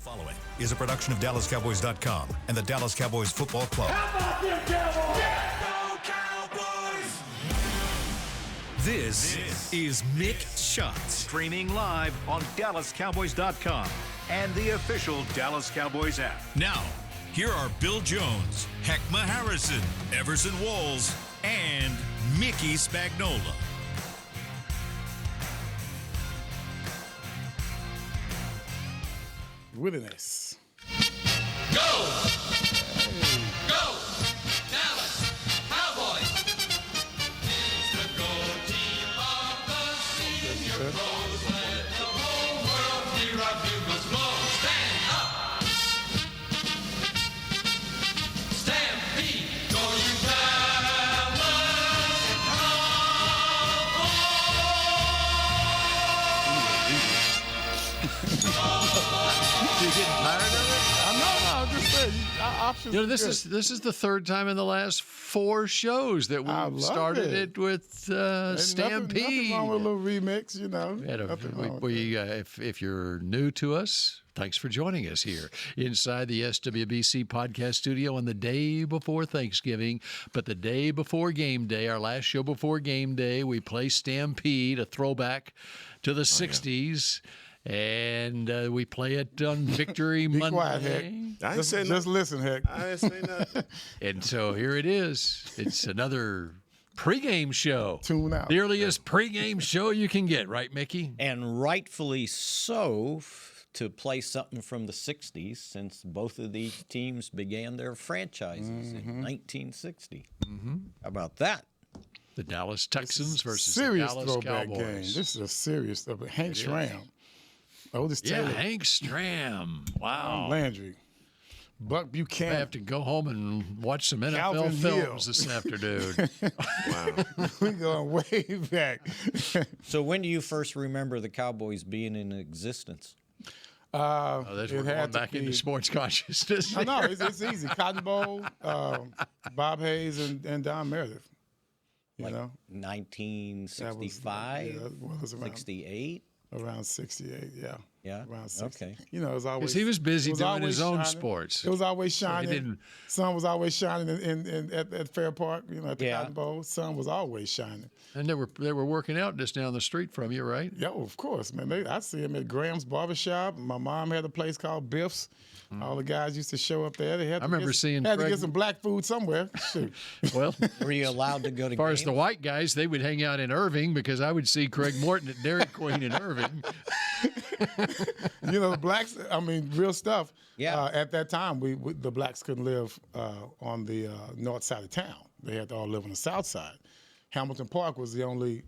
Following is a production of DallasCowboys.com and the Dallas Cowboys Football Club. How about them Cowboys? Yeah, go Cowboys! This is Mick Shots, streaming live on DallasCowboys.com and the official Dallas Cowboys app. Now, here are Bill Jones, Heckma Harrison, Everson Walls, and Mickey Spagnola. Wilderness. Go! Go! Dallas Cowboys! It's the go team of the senior pros. Let the whole world hear our bugles blow. Stand up! Stampede! Go you Dallas Cowboys! You getting tired of it? I'm just saying. Options. You know, this is the third time in the last 4 shows that we've started it with Stampede. Nothing wrong with a little remix, you know. If you're new to us, thanks for joining us here inside the SWBC podcast studio on the day before Thanksgiving. But the day before game day, our last show before game day, we play Stampede, a throwback to the 60s. And we play it on Victory Monday. Quiet, Heck. Just listen, Heck. I didn't say nothing. And so here it is. It's another pregame show. Tune out. The earliest pregame show you can get, right, Mickey? And rightfully so, to play something from the 60s, since both of these teams began their franchises in 1960. How about that? The Dallas Texans versus the serious Dallas throwback Cowboys. game. This is a serious throwback. Hank Schramm. Otis Taylor. Hank Stram. Wow. Landry. Buck I Buchanan. have to go home and watch some NFL Calvin films Hill. this afternoon. Wow. We're going way back. So when do you first remember the Cowboys being in existence? We're going back into be sports consciousness. No, it's easy. Cotton Bowl, Bob Hayes, and Don Meredith. You know? 1965? That was around 68? Around 68, yeah. Yeah? Around 60. Okay. You know, it was always... Because he was busy doing always his own shining. sports. It was always shining. didn't- Sun was always shining at Fair Park, you know, at the Yeah. Cotton Bowl. Sun was always shining. And they were working out just down the street from you, right? Yeah, of course, man. I see him at Graham's Barbershop. My mom had a place called Biff's. All the guys used to show up there. They had to remember seeing had to Craig- get some black food somewhere. Shoot. Well, Were you allowed to go to as far as the games? white guys, they would hang out in Irving because I would see Craig Morton at Dairy Queen in Irving. You know, the blacks, I mean, real stuff. Yeah. At that time, the blacks couldn't live on the north side of town. They had to all live on the south side. Hamilton Park was the only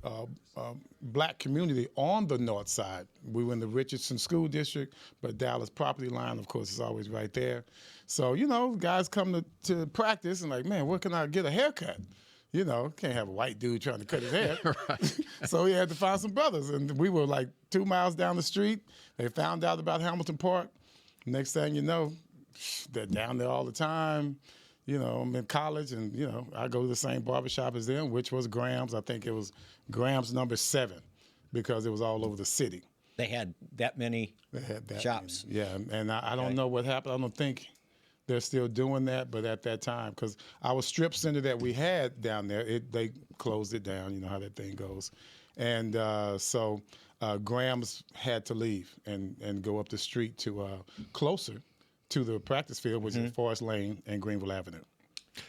black community on the north side. We were in the Richardson School District, but Dallas property line, of course, is always right there. So, you know, guys come to practice and like, man, where can I get a haircut? You know, can't have a white dude trying to cut his hair. Right. So he had to find some brothers. And we were like 2 miles down the street. They found out about Hamilton Park. Next thing you know, they're down there all the time. You know, I'm in college, and, you know, I go to the same barbershop as them, which was Graham's. I think it was Graham's number 7 because it was all over the city. They had that many They had that shops. many. Yeah, and I don't know what happened. I don't think they're still doing that, but at that time, because our strip center that we had down there, they closed it down. You know how that thing goes. And so Graham's had to leave and go up the street to closer to the practice field, which is Forest Lane and Greenville Avenue.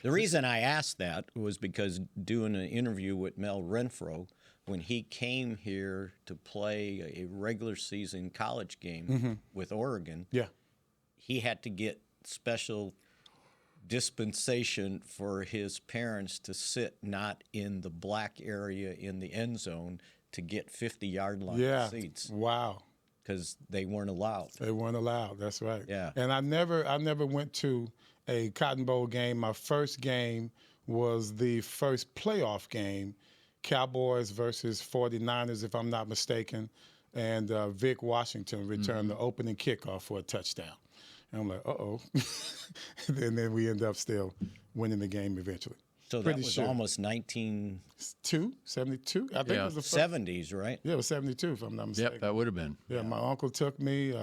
The reason I asked that was because doing an interview with Mel Renfro, when he came here to play a regular season college game with Oregon, he had to get special dispensation for his parents to sit not in the black area in the end zone to get 50-yard line seats. Wow. Because they weren't allowed. They weren't allowed. That's right. Yeah. And I never went to a Cotton Bowl game. My first game was the first playoff game, Cowboys versus 49ers, if I'm not mistaken. And Vic Washington returned the opening kickoff for a touchdown. And I'm like, uh-oh. And then we end up still winning the game eventually. So that was almost 1972. I think it was the first. 70s, right? Yeah, it was 72, if I'm not mistaken. Yep, that would have been. Yeah, my uncle took me.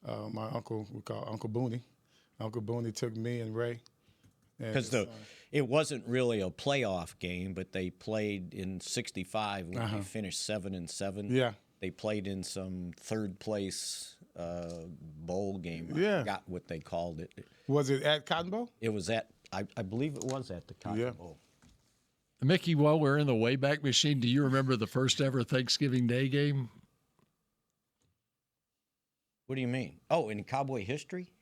my uncle, we call Uncle Booney. Uncle Booney took me and Ray. Because it wasn't really a playoff game, but they played in '65 when they finished 7-7. Yeah. They played in some third place bowl game. Yeah. I forgot what they called it. Was it at Cotton Bowl? It was at, I believe it was at the Cotton Bowl. Mickey, while we're in the Wayback Machine, do you remember the first ever Thanksgiving Day game? What do you mean? Oh, in Cowboy history?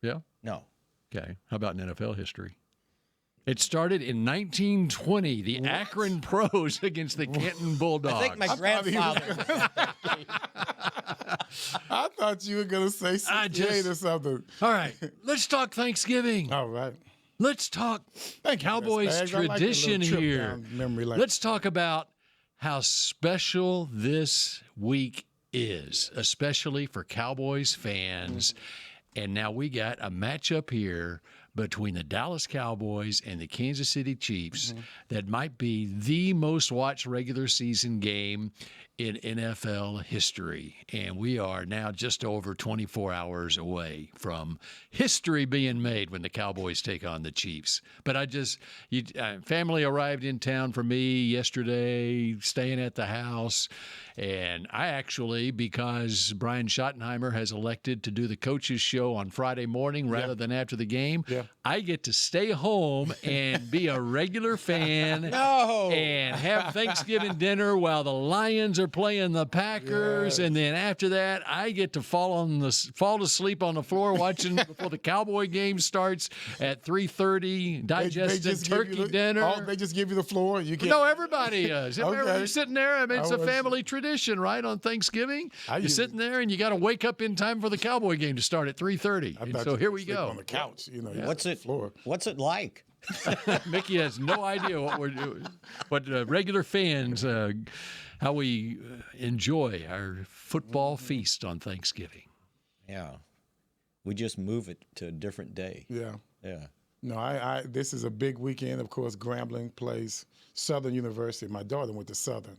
Yeah. No. Okay. How about in NFL history? It started in 1920, the Akron Pros against the Canton Bulldogs. I think my grandfather. I thought you were going to say 68 or something. All right. Let's talk Thanksgiving. All right. Let's talk Thank you, Cowboys Spags. I like a tradition little trip here. down memory lane. Let's talk about how special this week is, especially for Cowboys fans. And now we got a matchup here between the Dallas Cowboys and the Kansas City Chiefs that might be the most watched regular season game in NFL history. And we are now just over 24 hours away from history being made when the Cowboys take on the Chiefs. But family arrived in town for me yesterday, staying at the house. And I actually, because Brian Schottenheimer has elected to do the coaches show on Friday morning rather than after the game, I get to stay home and be a regular fan and have Thanksgiving dinner while the Lions are playing the Packers. And then after that, I get to fall to sleep on the floor watching before the Cowboy game starts at 3:30, digesting turkey dinner. They just give you the floor? You can't. No, everybody is. Okay. You're sitting there. I mean, it's a family tradition, right? On Thanksgiving, you're sitting there and you got to wake up in time for the Cowboy game to start at 3:30. And so here we go. On the couch, What's it like? Mickey has no idea what we're doing, but regular fans, how we enjoy our football feast on Thanksgiving. Yeah, we just move it to a different day. Yeah. No, this is a big weekend. Of course, Grambling plays Southern University. My daughter went to Southern.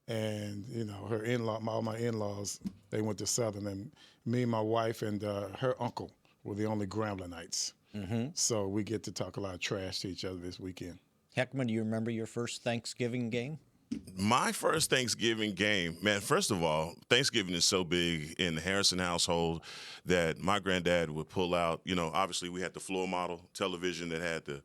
And, all my in-laws, they went to Southern. And me and my wife and her uncle were the only Gramblinites. So we get to talk a lot of trash to each other this weekend. Heckman, do you remember your first Thanksgiving game? My first Thanksgiving game, man, first of all, Thanksgiving is so big in the Harrison household that my granddad would pull out, obviously we had the floor model television that had the,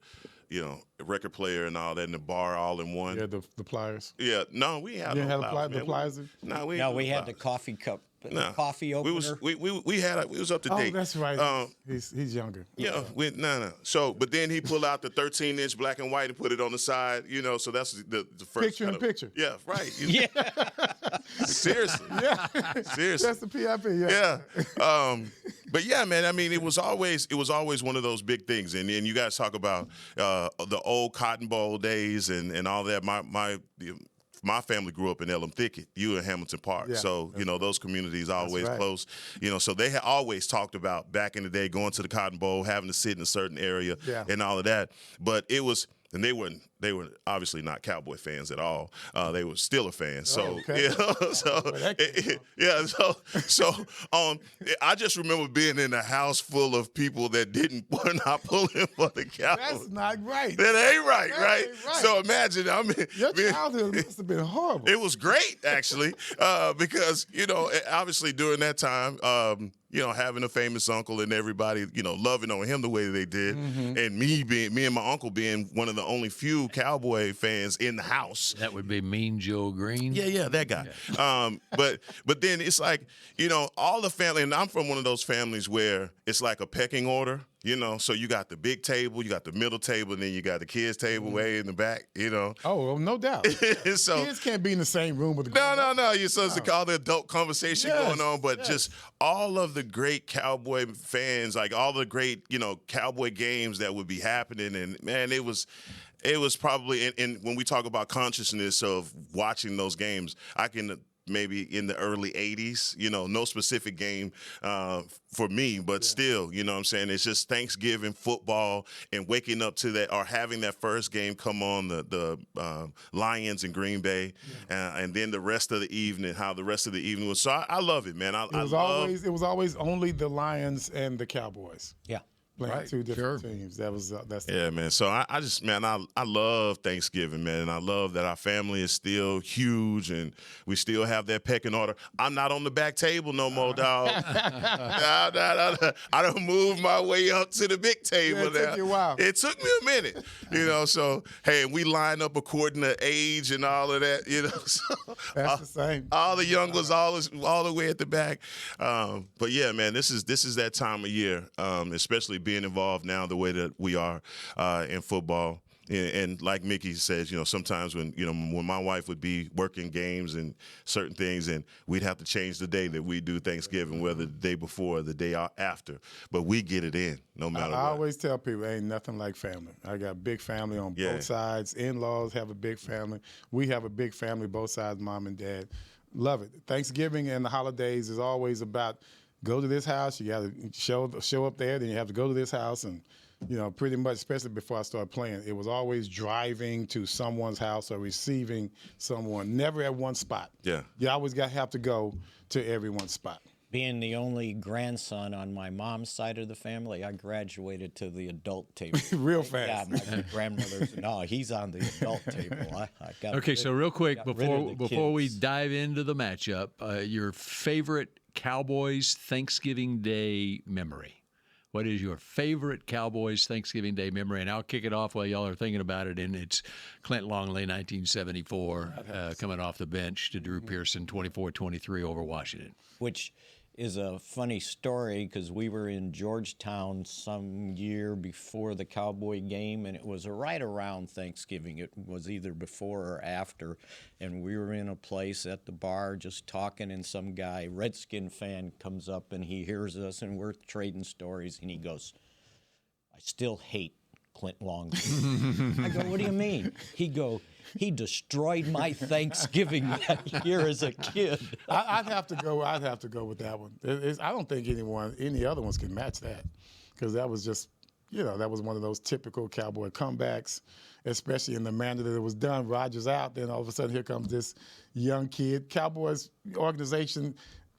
record player and all that in the bar all in one. Yeah, the pliers. Yeah, no, we had You didn't have the pliers? No, we had the coffee cup. No, coffee opener. We was up to date. Oh, that's right. He's younger. Yeah, no. So, but then he pulled out the 13-inch black and white and put it on the side. So that's the first Picture in picture. Yeah, right. Yeah. Seriously. Yeah. Seriously. That's the PIP. Yeah. But yeah, man. I mean, it was always one of those big things. And you guys talk about the old Cotton Bowl days and all that. My family grew up in Elm Thicket, you in Hamilton Park. Yeah, so, those communities are always close. So they had always talked about back in the day going to the Cotton Bowl, having to sit in a certain area and all of that. But it was, and they were obviously not Cowboy fans at all. They were Steeler fans. So, I just remember being in a house full of people that were not pulling for the Cowboys. That's not right. That ain't right, That right? ain't right. So imagine, Your childhood must have been horrible. it was great, actually, because, obviously during that time, having a famous uncle and everybody, loving on him the way they did, and me and my uncle being one of the only few Cowboy fans in the house. That would be Mean Joe Green. Yeah, that guy. But then it's like, all the family, and I'm from one of those families where it's like a pecking order. So you got the big table, you got the middle table, and then you got the kids' table way in the back, Oh, well, no doubt. So Kids can't be in the same room with the No. You're supposed to call the adult conversation going on, but just all of the great Cowboy fans, like all the great, Cowboy games that would be happening. And, man, it was probably, and when we talk about consciousness of watching those games, I can maybe in the early 80s. No specific game for me, but still, you know what I'm saying? It's just Thanksgiving football and waking up to that or having that first game come on, the Lions in Green Bay, and then the rest of the evening, how the rest of the evening was. So I love it, man. It was always only the Lions and the Cowboys. Yeah. Playing two different teams. That's man. So I just, man, I love Thanksgiving, man, and I love that our family is still huge and we still have that pecking order. I'm not on the back table no more, dog. I don't move my way up to the big table. It took you a while. It took me a minute, So hey, we line up according to age and all of that, So that's the same. All the young ones, all the way at the back. But yeah, man, this is that time of year, especially being involved now the way that we are in football. And like Mickey says, sometimes when my wife would be working games and certain things, and we'd have to change the day that we do Thanksgiving, whether the day before or the day after. But we get it in no matter what. I always tell people, ain't nothing like family. I got a big family on both sides. In-laws have a big family. We have a big family, both sides, mom and dad. Love it. Thanksgiving and the holidays is always about go to this house, you got to show up there, then you have to go to this house. And, pretty much, especially before I started playing, it was always driving to someone's house or receiving someone, never at one spot. Yeah. You always have to go to everyone's spot. Being the only grandson on my mom's side of the family, I graduated to the adult table. Real fast. Yeah, my grandmother's, no, he's on the adult table. I got Okay, so real quick, before we kids. dive into the matchup, your favorite Cowboys Thanksgiving Day memory. What is your favorite Cowboys Thanksgiving Day memory? And I'll kick it off while y'all are thinking about it. And it's Clint Longley, 1974, coming off the bench to Drew Pearson, 24-23 over Washington. Which is a funny story because we were in Georgetown some year before the Cowboy game, and it was right around Thanksgiving. It was either before or after, and we were in a place at the bar just talking, and some guy, Redskin fan, comes up and he hears us, and we're trading stories, and he goes, "I still hate Clint Longley." I go, "What do you mean?" He destroyed my Thanksgiving that year as a kid. I'd have to go with that one. I don't think any other ones can match that, because that was just, that was one of those typical Cowboy comebacks, especially in the manner that it was done. Rodgers out, then all of a sudden here comes this young kid. Cowboys organization,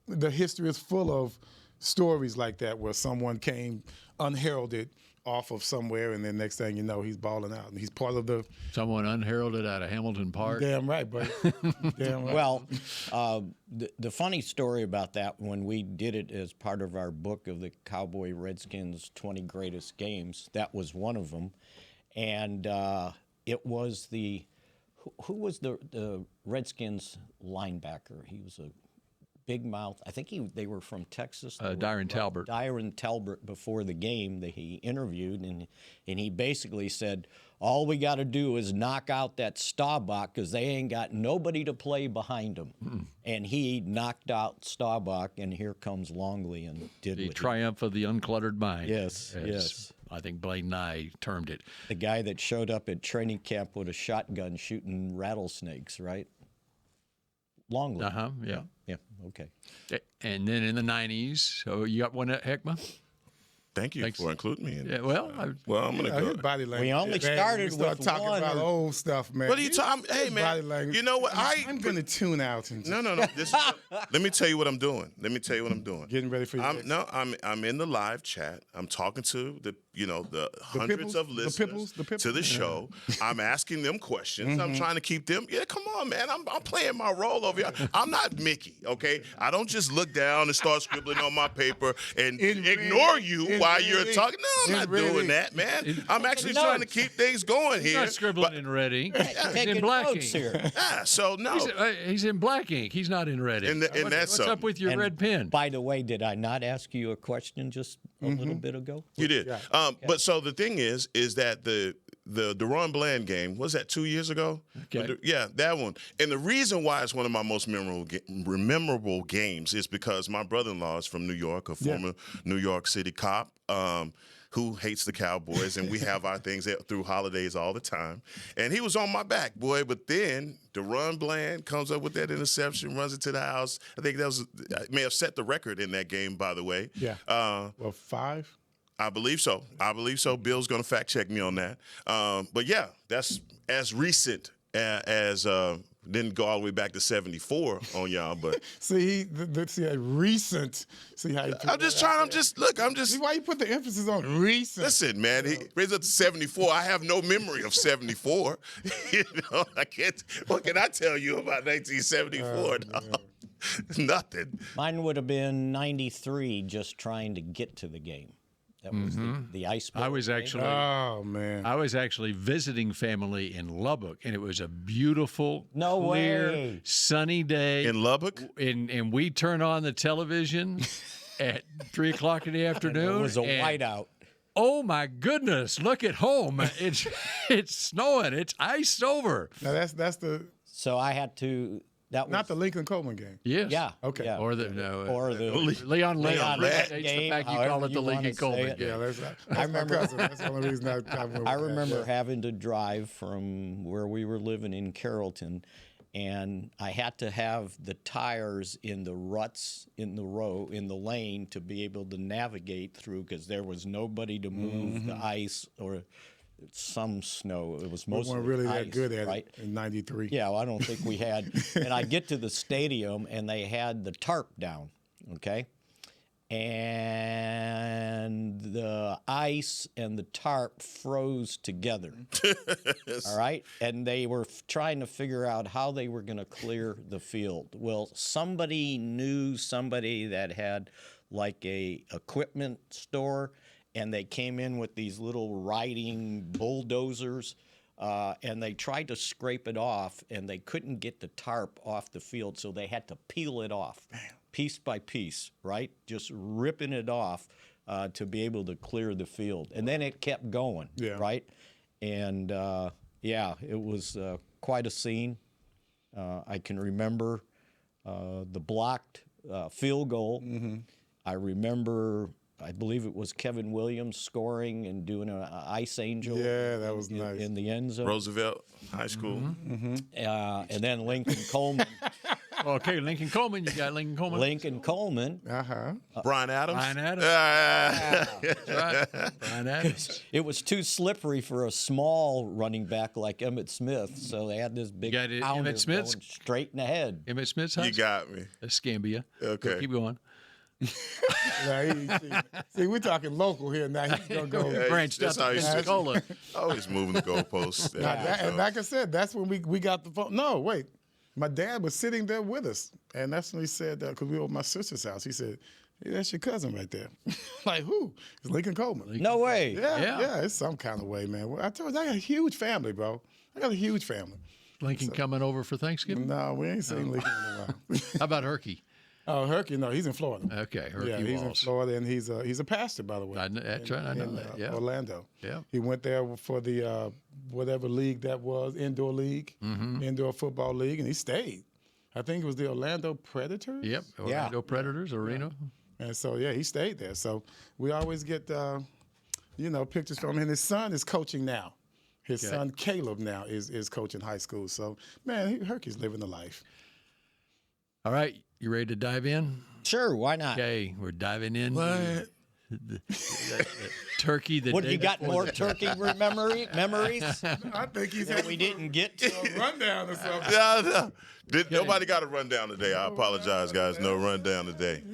the history is full of stories like that where someone came unheralded off of somewhere, and then next thing you know, he's balling out, and he's part of the. Someone unheralded out of Hamilton Park. Damn right, buddy. Damn right. Well, the funny story about that, when we did it as part of our book of the Cowboy Redskins 20 Greatest Games, that was one of them, and it was who was the Redskins linebacker? He was a big mouth. I think they were from Texas. Dyron Talbert. Dyron Talbert, before the game that he interviewed, and he basically said, all we got to do is knock out that Staubach because they ain't got nobody to play behind them. And he knocked out Staubach, and here comes Longley and did The what triumph of the uncluttered mind. Yes, yes. I think Blaine Nye termed it. The guy that showed up at training camp with a shotgun shooting rattlesnakes, right? Longley. Yeah. Yeah, okay. And then in the 90s, so you got one at Heckma? Thank you for including me. Yeah, well, I'm going to go. His body language. We only started we start with talking one about or- old stuff, man. What are you talking? Hey, His man. body language. You know what? I'm going to tune out and just No. Let me tell you what I'm doing. getting ready for you. I'm in the live chat. I'm talking to the hundreds pipples? of The listeners pipples? to the show. I'm asking them questions. I'm trying to keep them. Yeah, come on, man. I'm playing my role over here. I'm not Mickey, okay? I don't just look down and start scribbling on my paper and ignore you while you're talking. No, I'm not doing that, man. I'm actually trying to keep things going he's here. not scribbling in red ink. He's Taking in black notes ink. here. Yeah, so no. He's in black ink. He's not in red ink. And that's What's up something. with your And red pen? By the way, did I not ask you a question just a little bit ago? You did. But so the thing is that the Deron Bland game, was that 2 years ago? Okay. Yeah, that one. And the reason why it's one of my most memorable games is because my brother-in-law is from New York, a former New York City cop. who hates the Cowboys, and we have our things through holidays all the time. And he was on my back, boy. But then DeRon Bland comes up with that interception, runs into the house. I think may have set the record in that game, by the way. Yeah. 5? I believe so. Bill's going to fact check me on that. But yeah, that's as recent as didn't go all the way back to 74 on y'all, but See, recent. See how you See why you put the emphasis on recent. Listen, man, he raised up to 74. I have no memory of 74. I can't. What can I tell you about 1974? Nothing. Mine would have been 93, just trying to get to the game. That was the ice bowl I was game. actually Oh man. I was actually visiting family in Lubbock, and it was a beautiful, clear, sunny day. In Lubbock? And we turn on the television at 3 o'clock in the afternoon. It was a and, whiteout. Oh my goodness! Look at home. It's snowing. It's iced over. Now that's the So I had to. That was not the Lincoln Coleman game. Yes. Yeah. Okay. Yeah. Or the Leon Leon Rat That's game, the fact you however call it the you wanna Lincoln say Coleman it. game. Yeah, that's I remember- my cousin. That's the only reason I remember having to drive from where we were living in Carrollton, and I had to have the tires in the ruts in the lane to be able to navigate through because there was nobody to move the ice or some snow. It was We mostly weren't really ice, that good at right? it in '93. Yeah, well, I don't think we had. And I get to the stadium, and they had the tarp down, okay? And the ice and the tarp froze together, all right? And they were trying to figure out how they were going to clear the field. Well, somebody knew somebody that had like a equipment store, and they came in with these little riding bulldozers, and they tried to scrape it off, and they couldn't get the tarp off the field, so they had to peel it off piece by piece, right? Just ripping it off to be able to clear the field. And then it kept going, right? And, yeah, it was quite a scene. I can remember the blocked field goal. I remember, I believe it was Kevin Williams scoring and doing an ice angel. Yeah, that was nice. In the end zone. Roosevelt High School. And then Lincoln Coleman. Okay, Lincoln Coleman. You got Lincoln Coleman. Lincoln Coleman. Brian Adams. Brian Adams. That's right. Brian Adams. It was too slippery for a small running back like Emmitt Smith, so they had this big got it, pounder Emmitt Smith's- going straight in the head. Emmitt Smith's You house. got me. Escambia. Okay. Keep going. See, we're talking local here now. He's gonna go. Yeah, Branched out that's how to he should. Pensacola. Always moving the goalposts. And like I said, that's when we got the phone. No, wait. My dad was sitting there with us, and that's when he said that because we were at my sister's house. He said, "Hey, that's your cousin right there." Like who? It's Lincoln Coleman. No way. Yeah, it's some kind of way, man. Well, I told you, I got a huge family, bro. I got a huge family. Lincoln coming over for Thanksgiving? No, we ain't seen Lincoln in a while. How about Herky? Oh, Herky, no, he's in Florida. Okay, Herky Yeah, he's in Walls. Florida, and he's a pastor, by the way. That's right, I know in, that, yeah. Orlando. Yeah. He went there for the whatever league that was, indoor league, indoor football league, and he stayed. I think it was the Orlando Predators. Yep, Orlando Predators Arena. And so, yeah, he stayed there. So we always get, pictures from him. And his son is coaching now. His son, Caleb, now is coaching high school. So, man, Herky's living the life. All right, you ready to dive in? Sure, why not? Okay, we're diving in. What? The turkey. What, you got more turkey memories I think he's that we didn't get to? a rundown or something. No. Nobody got a rundown today. I apologize, guys. No rundown today.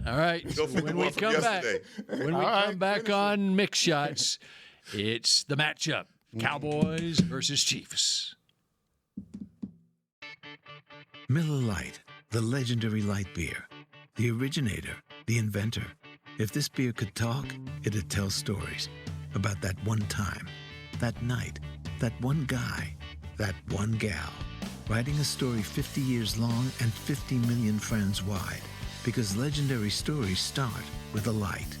All right, Go for the when we one from come back, yesterday. when we come back on Mix Shots, it's the matchup: Cowboys versus Chiefs. Miller Lite, the legendary light beer. The originator, the inventor. If this beer could talk, it'd tell stories about that one time, that night, that one guy, that one gal. Writing a story 50 years long and 50 million friends wide. Because legendary stories start with a light.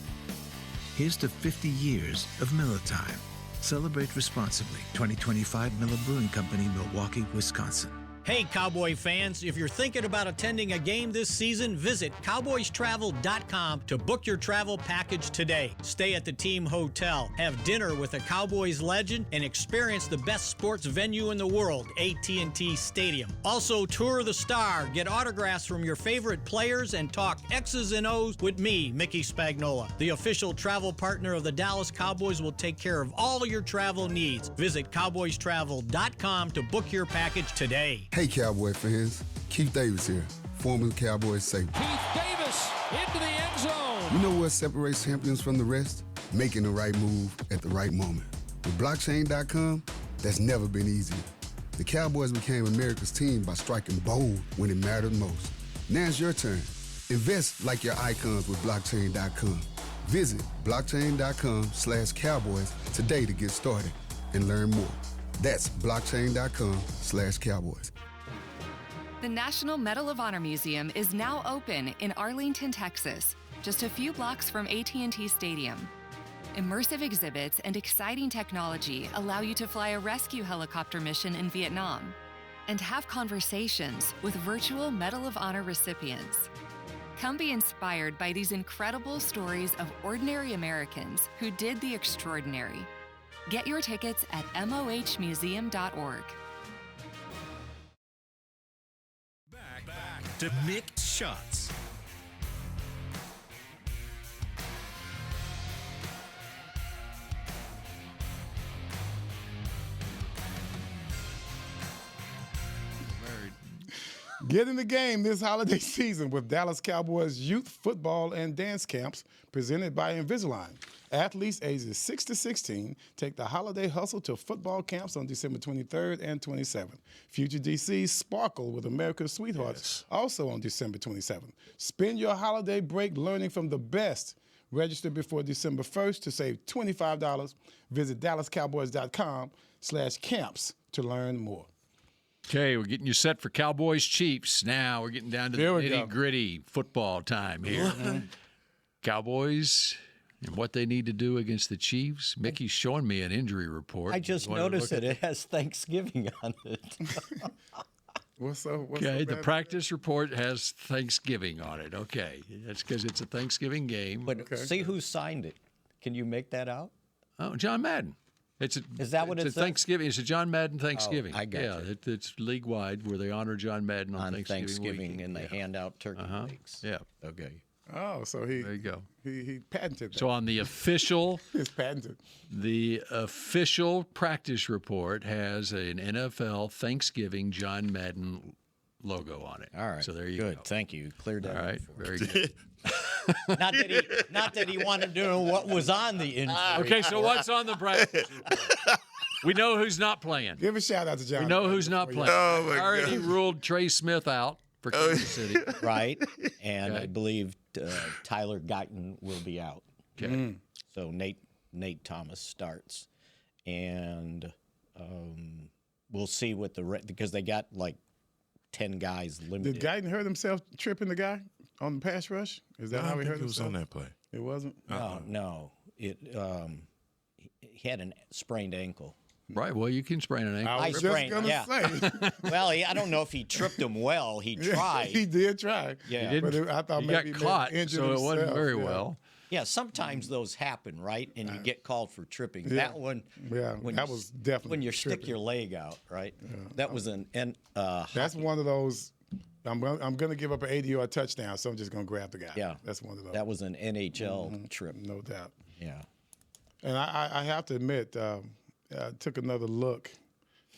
Here's to 50 years of Miller Time. Celebrate responsibly. 2025 Miller Brewing Company, Milwaukee, Wisconsin. Hey, Cowboy fans, if you're thinking about attending a game this season, visit cowboystravel.com to book your travel package today. Stay at the team hotel, have dinner with a Cowboys legend, and experience the best sports venue in the world, AT&T Stadium. Also, tour the Star, get autographs from your favorite players, and talk X's and O's with me, Mickey Spagnola. The official travel partner of the Dallas Cowboys will take care of all your travel needs. Visit cowboystravel.com to book your package today. Hey, Cowboy fans. Keith Davis here, former Cowboys safety. Keith Davis into the end zone. You know what separates champions from the rest? Making the right move at the right moment. With blockchain.com, that's never been easier. The Cowboys became America's team by striking bold when it mattered most. Now it's your turn. Invest like your icons with blockchain.com. Visit blockchain.com/Cowboys today to get started and learn more. That's blockchain.com/Cowboys. The National Medal of Honor Museum is now open in Arlington, Texas, just a few blocks from AT&T Stadium. Immersive exhibits and exciting technology allow you to fly a rescue helicopter mission in Vietnam and have conversations with virtual Medal of Honor recipients. Come be inspired by these incredible stories of ordinary Americans who did the extraordinary. Get your tickets at mohmuseum.org. Back to Mick Shots. Get in the game this holiday season with Dallas Cowboys youth football and dance camps presented by Invisalign. Athletes ages 6 to 16 take the holiday hustle to football camps on December 23rd and 27th. Future DCs sparkle with America's Sweethearts also on December 27th. Spend your holiday break learning from the best. Register before December 1st to save $25. Visit dallascowboys.com/camps to learn more. Okay, we're getting you set for Cowboys Chiefs. Now we're getting down to the nitty-gritty football time here. Cowboys and what they need to do against the Chiefs. Mickey's showing me an injury report. I just noticed that it has Thanksgiving on it. What's so Okay, the bad? practice report has Thanksgiving on it. Okay, that's because it's a Thanksgiving game. But see who signed it. Can you make that out? Oh, John Madden. Is that what it it's a says? Thanksgiving. It's a John Madden Thanksgiving. I got yeah, you. it's league-wide where they honor John Madden on Thanksgiving week. and they hand out turkey legs. Yeah. Okay. Oh, so he There you go. he patented that. So on the official It's patented. The official practice report has an NFL Thanksgiving John Madden logo on it. All right. So there you Good. go. Thank you. Cleared that All up right. for Very good. Not that he wanted to know what was on the injury. Okay, so what's on the practice report? We know who's not playing. Give a shout out to John. We know who's not playing. Oh, my Already ruled Trey Smith out for Kansas City. Right. And Okay. I believe Tyler Guyton will be out. Okay. So Nate Thomas starts. And we'll see what because they got like 10 guys limited. Did Guyton hurt himself tripping the guy on the pass rush? Is that I how don't he think hurt he was himself? on that play. It wasn't? No. He had a sprained ankle. Right. Well, you can sprain an ankle. I was just sprained, going to yeah. say. Well, I don't know if he tripped him well. He tried. He did try. Yeah. He But I thought he maybe got he caught, injured so it wasn't himself, very yeah. well. Yeah, sometimes those happen, right? And you get called for tripping. Yeah. That one, Yeah, when that you, was definitely when you stick tripping. your leg out, right? That was That's one of those. I'm going to give up an 80-yard touchdown, so I'm just going to grab the guy. Yeah. That's one of those. that was an NHL trip. No doubt. Yeah. And I have to admit, I took another look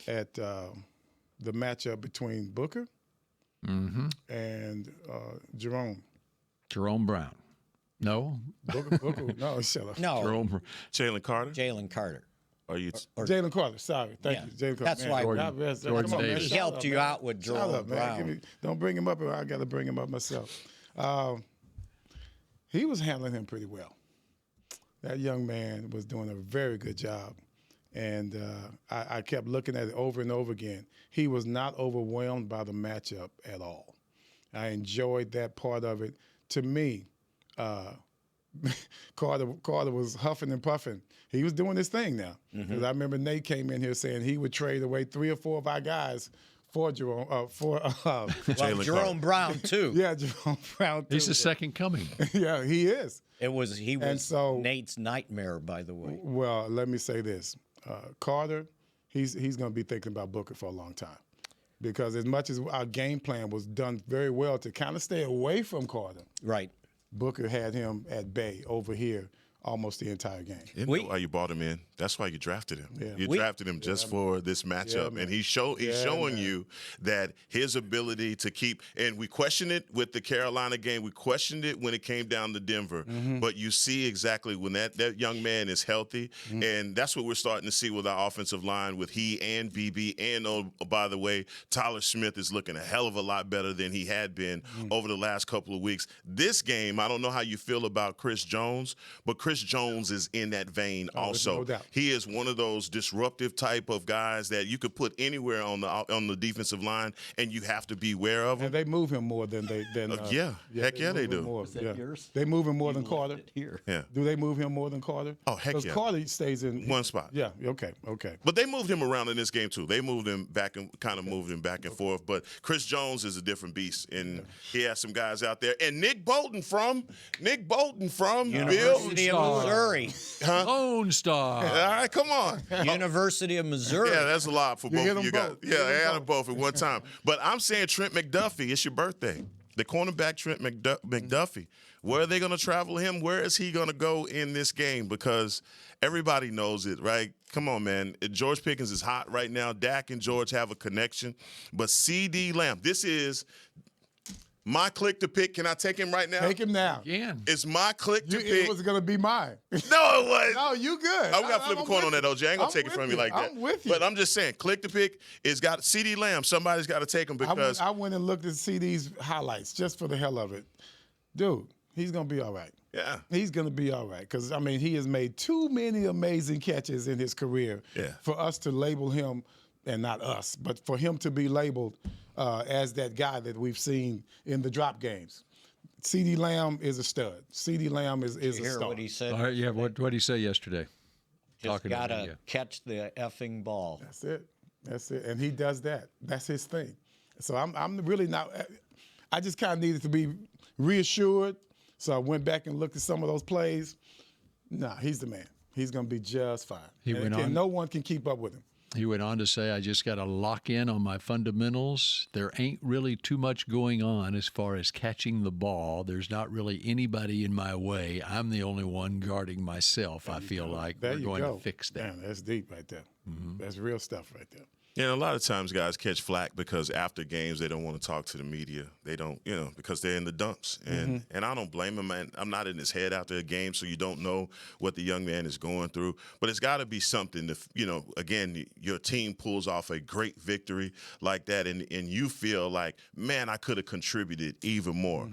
at the matchup between Booker and Jerome. Jerome Brown. No. Booker, no, shut up. No, Jerome. Jalen Carter? Jalen Carter. Are you? Jalen Carter, sorry. Thank Yeah. you. Jalen Carter. That's Man, why God bless. Jordan Come on, man. Davis. He Shut helped up, you man. out with Shut Jerome up, man. Brown. Don't bring him up. I got to bring him up myself. He was handling him pretty well. That young man was doing a very good job. And I kept looking at it over and over again. He was not overwhelmed by the matchup at all. I enjoyed that part of it. To me, Carter was huffing and puffing. He was doing his thing now. Because I remember Nate came in here saying he would trade away 3 or 4 of our guys for Jerome. Well, Jerome Brown too. Yeah, Jerome Brown too. He's the second coming. Yeah, he is. He was And so- Nate's nightmare, by the way. Well, let me say this. Carter, he's going to be thinking about Booker for a long time. Because as much as our game plan was done very well to kind of stay away from Carter, Right. Booker had him at bay over here almost the entire game. You know why you brought him in? That's why you drafted him. Yeah. You drafted him just for this matchup, and he's showing you that his ability to keep. And we questioned it with the Carolina game. We questioned it when it came down to Denver. But you see exactly when that young man is healthy, and that's what we're starting to see with our offensive line with he and BB. And oh, by the way, Tyler Smith is looking a hell of a lot better than he had been over the last couple of weeks. This game, I don't know how you feel about Chris Jones, but Chris Jones is in that vein also. No doubt. He is one of those disruptive type of guys that you could put anywhere on the defensive line, and you have to be aware of him. And they move him more than they Heck yeah, they move him do. more. Is that yours? They move him more than Carter. Here. Yeah, Do they move him more than Carter? Oh, heck Because yeah. Carter stays in one spot. Yeah. Okay. But they moved him around in this game too. They moved him back and kind of moved him back and forth. But Chris Jones is a different beast, and he has some guys out there. And Nick Bolton from University of Missouri. Lone Star. All right, come on. University of Missouri. Yeah, that's a lot for both hit of them you both. guys. You Yeah, hit I them had them both at one time. But I'm saying Trent McDuffie, it's your birthday. The cornerback Trent McDuffie. Where are they going to travel him? Where is he going to go in this game? Because everybody knows it, right? Come on, man. George Pickens is hot right now. Dak and George have a connection. But CD Lamb, this is my click to pick. Can I take him right now? Take him now. Again. It's my click to It pick. was going to be mine. No, it wasn't. No, you good. I'm gonna flip a coin on that, OJ. I ain't gonna I'm take it with from you you. like that. I'm with you. But I'm just saying, click to pick is got CD Lamb. Somebody's got to take him because I went and looked at CD's highlights just for the hell of it. Dude, he's going to be all right. yeah, He's going to be all right because, I mean, he has made too many amazing catches in his career for us to label him, and not us, but for him to be labeled as that guy that we've seen in the drop games. CD Lamb is a stud. CD Lamb is Did a you hear star. what he said? All right, yeah, what did he say yesterday? Just Talking to gotta me, yeah. catch the effing ball. That's it. And he does that. That's his thing. So I'm really not. I just kind of needed to be reassured. So I went back and looked at some of those plays. Nah, he's the man. He's going to be just fine. And no one can keep up with him. He went on to say, I just got to lock in on my fundamentals. There ain't really too much going on as far as catching the ball. There's not really anybody in my way. I'm the only one guarding myself. I feel like we're going to fix that. Damn, that's deep right there. That's real stuff right there. Yeah, a lot of times guys catch flack because after games they don't want to talk to the media. They don't, because they're in the dumps. And I don't blame him, man. I'm not in his head after a game, so you don't know what the young man is going through. But it's got to be something to, again, your team pulls off a great victory like that, and you feel like, man, I could have contributed even more.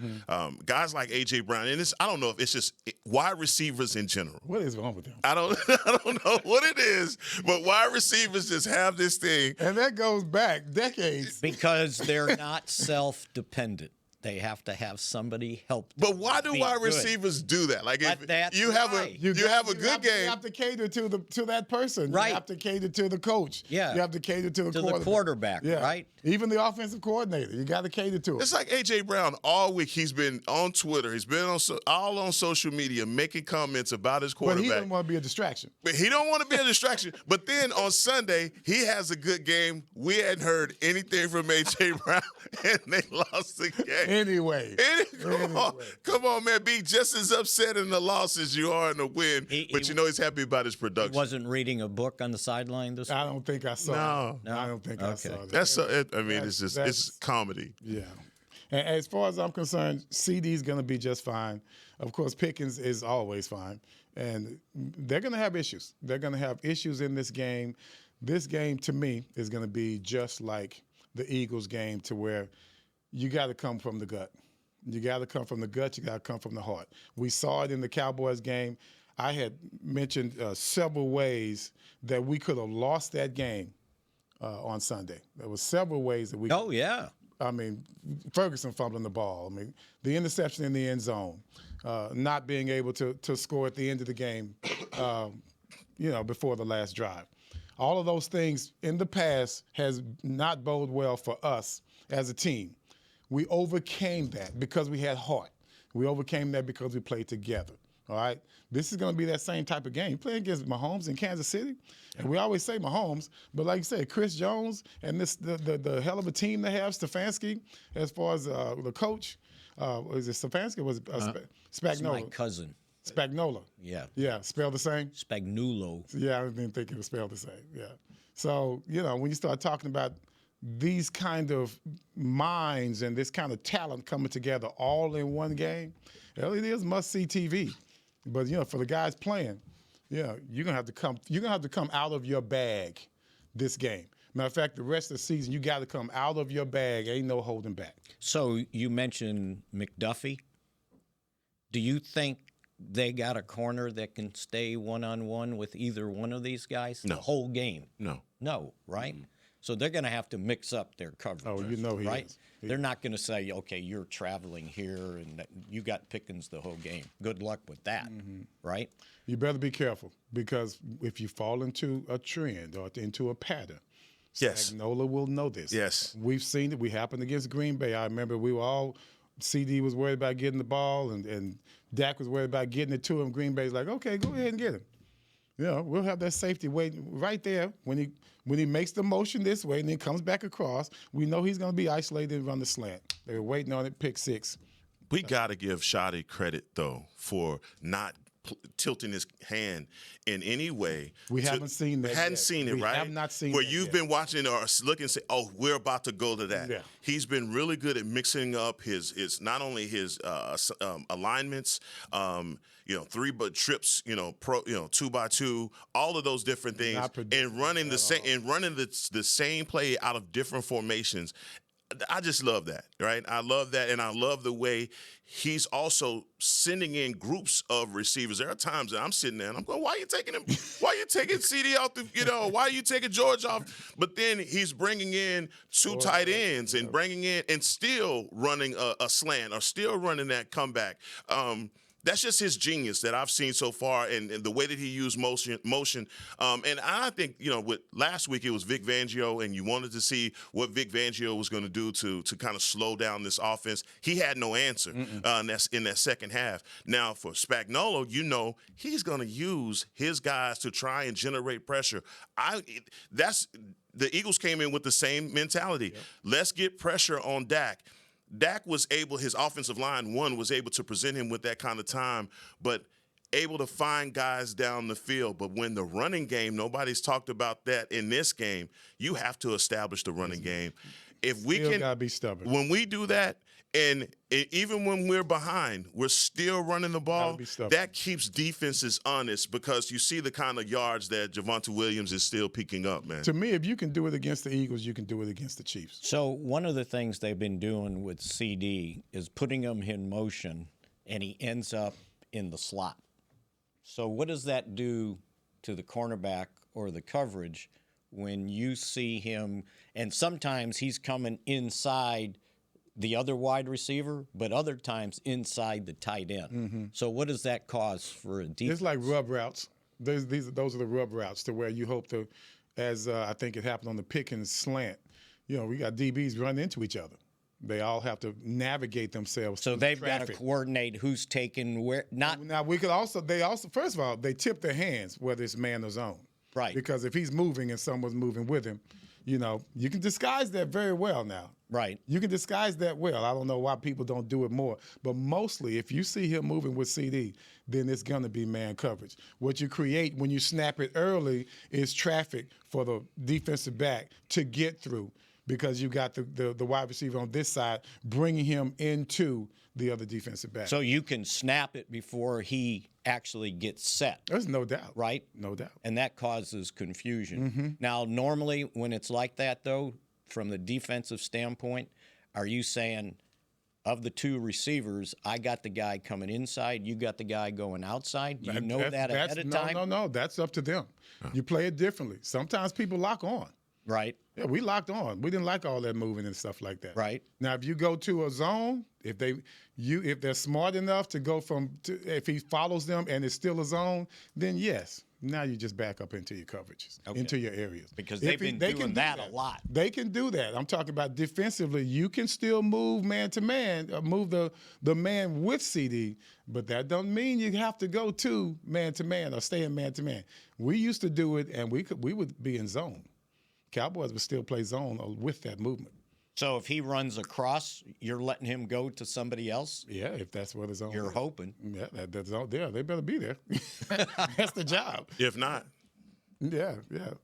Guys like A.J. Brown, and I don't know if it's just wide receivers in general. What is wrong with them? I don't know what it is, but wide receivers just have this thing. And that goes back decades. Because they're not self-dependent. They have to have somebody help them. But why do be wide good. receivers do that? Like But if that's you have right. you have a good You game. have to cater to that person. Right. You have to cater to the coach. Yeah. You have to cater to the quarterback, right? Even the offensive coordinator. You got to cater to it. It's like A.J. Brown all week. He's been on Twitter. He's been all on social media making comments about his But quarterback. he doesn't want to be a distraction. But he don't want to be a distraction. But then on Sunday, he has a good game. We hadn't heard anything from A.J. Brown, and they lost the game. Anyway. Come on, man. Be just as upset in the loss as you are in the win. But he's happy about his production. Wasn't reading a book on the sideline this week? I don't think I saw it. I don't think I saw that. It's comedy. Yeah. And as far as I'm concerned, CD's going to be just fine. Of course, Pickens is always fine. And they're going to have issues. They're going to have issues in this game. This game, to me, is going to be just like the Eagles game, to where you got to come from the gut. You got to come from the gut. You got to come from the heart. We saw it in the Cowboys game. I had mentioned several ways that we could have lost that game on Sunday. There were several ways that we Oh, yeah. I mean, Ferguson fumbling the ball. I mean, the interception in the end zone, not being able to score at the end of the game, before the last drive. All of those things in the past has not boded well for us as a team. We overcame that because we had heart. We overcame that because we played together. All right? This is going to be that same type of game. Playing against Mahomes in Kansas City, and we always say Mahomes, but like you said, Chris Jones and the hell of a team they have, Stefanski, as far as the coach. Was it Stefanski or was it Spagnola? It's my cousin. Spagnola. Yeah. Yeah, spelled the same? Spagnuolo. Yeah, I didn't think it was spelled the same. Yeah. So, when you start talking about these kind of minds and this kind of talent coming together all in one game, it is must-see TV. But, for the guys playing, you're gonna have to come out of your bag this game. Matter of fact, the rest of the season, you got to come out of your bag. Ain't no holding back. So you mentioned McDuffie. Do you think they got a corner that can stay one-on-one with either one of these guys No. the whole game? No. No, right? So they're going to have to mix up their coverage. Oh, he right? is. They're not going to say, okay, you're traveling here and you got Pickens the whole game. Good luck with that, right? You better be careful because if you fall into a trend or into a pattern, Yes. Spagnola will know this. Yes. We've seen it. We happened against Green Bay. I remember we were all, CD was worried about getting the ball and Dak was worried about getting it to him. Green Bay's like, okay, go ahead and get him. We'll have that safety waiting right there when he makes the motion this way and then comes back across. We know he's going to be isolated and run the slant. They were waiting on it, pick six. We got to give Shadi credit, though, for not tilting his hand in any way. We haven't seen that Hadn't yet. seen it, We right? have not seen where that you've yet. been watching or looking and say, oh, we're about to go to that. Yeah. He's been really good at mixing up his not only his alignments, three but trips, 2x2, all of those different things, and running the same play out of different formations. I just love that, right? I love that, and I love the way he's also sending in groups of receivers. There are times that I'm sitting there and I'm going, why are you taking him? Why are you taking CD out? Why are you taking George off? But then he's bringing in two tight ends and bringing in and still running a slant or still running that comeback. That's just his genius that I've seen so far, and the way that he used motion. And I think, with last week it was Vic Fangio, and you wanted to see what Vic Fangio was going to do to kind of slow down this offense. He had no answer in that second half. Now for Spagnola, he's going to use his guys to try and generate pressure. The Eagles came in with the same mentality. Yep. Let's get pressure on Dak. Dak was able, his offensive line, was able to present him with that kind of time, but able to find guys down the field. But when the running game, nobody's talked about that in this game, you have to establish the running game. If we Still gotta be stubborn. When we do that, and even when we're behind, we're still running the ball. That keeps defenses honest because you see the kind of yards that Javonte Williams is still picking up, man. To me, if you can do it against the Eagles, you can do it against the Chiefs. So one of the things they've been doing with CD is putting him in motion, and he ends up in the slot. So what does that do to the cornerback or the coverage when you see him, and sometimes he's coming inside the other wide receiver, but other times inside the tight end. Mm-hmm. So what does that cause for a defense? It's like rub routes. Those are the rub routes to where you hope to, as I think it happened on the Pickens slant, we got DBs running into each other. They all have to navigate themselves. So they've got to coordinate who's taking where. Now we could also, first of all, they tip their hands whether it's man or zone. Right. Because if he's moving and someone's moving with him, you can disguise that very well now. Right. You can disguise that well. I don't know why people don't do it more. But mostly, if you see him moving with CD, then it's going to be man coverage. What you create when you snap it early is traffic for the defensive back to get through because you got the wide receiver on this side bringing him into the other defensive back. So you can snap it before he actually gets set. There's no doubt. Right? No doubt. And that causes confusion. Mm-hmm. Now, normally when it's like that, though, from the defensive standpoint, are you saying of the two receivers, I got the guy coming inside, you got the guy going outside? Do you know that ahead of time? No. That's up to them. You play it differently. Sometimes people lock on. Right. Yeah, we locked on. We didn't like all that moving and stuff like that. Right. Now, if you go to a zone, if they're smart enough to go if he follows them and it's still a zone, then yes, Now you just back up into your coverages, into your areas. Because they've been doing that a lot. They can do that. I'm talking about defensively. You can still move man to man, move the man with CD, but that don't mean you have to go to man or stay in man to man. We used to do it, and we would be in zone. Cowboys would still play zone with that movement. So if he runs across, you're letting him go to somebody else? Yeah, if that's what the zone You're is. hoping. Yeah, that's all there. They better be there. That's the job. If not. Yeah.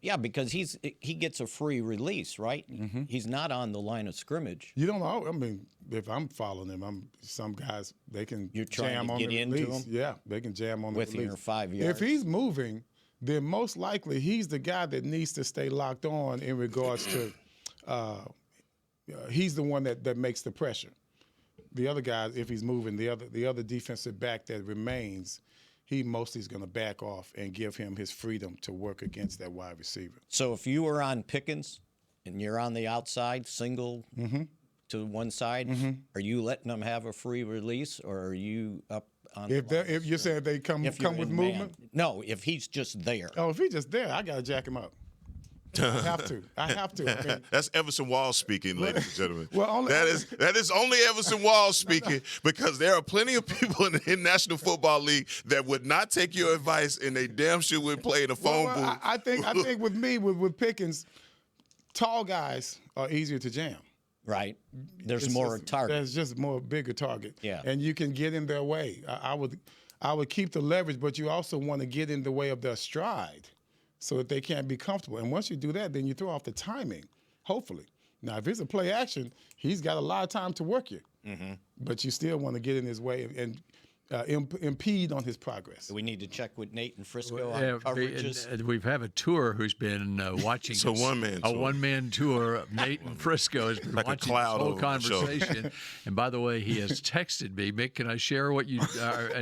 Yeah, because he gets a free release, right? Mm-hmm. He's not on the line of scrimmage. You don't know. I mean, if I'm following him, some guys, they can You're trying jam to on get the into release. him? Yeah, they can jam on the Within release. your 5 yards. If he's moving, then most likely he's the guy that needs to stay locked on in regards to he's the one that makes the pressure. The other guys, if he's moving, the other defensive back that remains, he mostly is going to back off and give him his freedom to work against that wide receiver. So if you were on Pickens and you're on the outside, single to one side, are you letting them have a free release, or are you up on If you're saying they come with movement? No, if he's just there. Oh, if he's just there, I got to jack him up. I have to. I mean, That's Everson Walls speaking, ladies and gentlemen. Well, that is only Everson Walls speaking, because there are plenty of people in the National Football League that would not take your advice, and they damn sure would play in a phone booth. I think with me, with Pickens, tall guys are easier to jam. Right. There's more target. There's just more bigger target. Yeah. And you can get in their way. I would keep the leverage, but you also want to get in the way of their stride so that they can't be comfortable. And once you do that, then you throw off the timing, hopefully. Now, if it's a play action, he's got a lot of time to work you. Mm-hmm. But you still want to get in his way and impede on his progress. We need to check with Nate and Frisco on coverages. We have a tour who's been watching. It's a one-man tour. A one-man tour. Nate and Frisco has been like watching a cloud this whole over conversation. And by the way, he has texted me. Mick, can I share what you?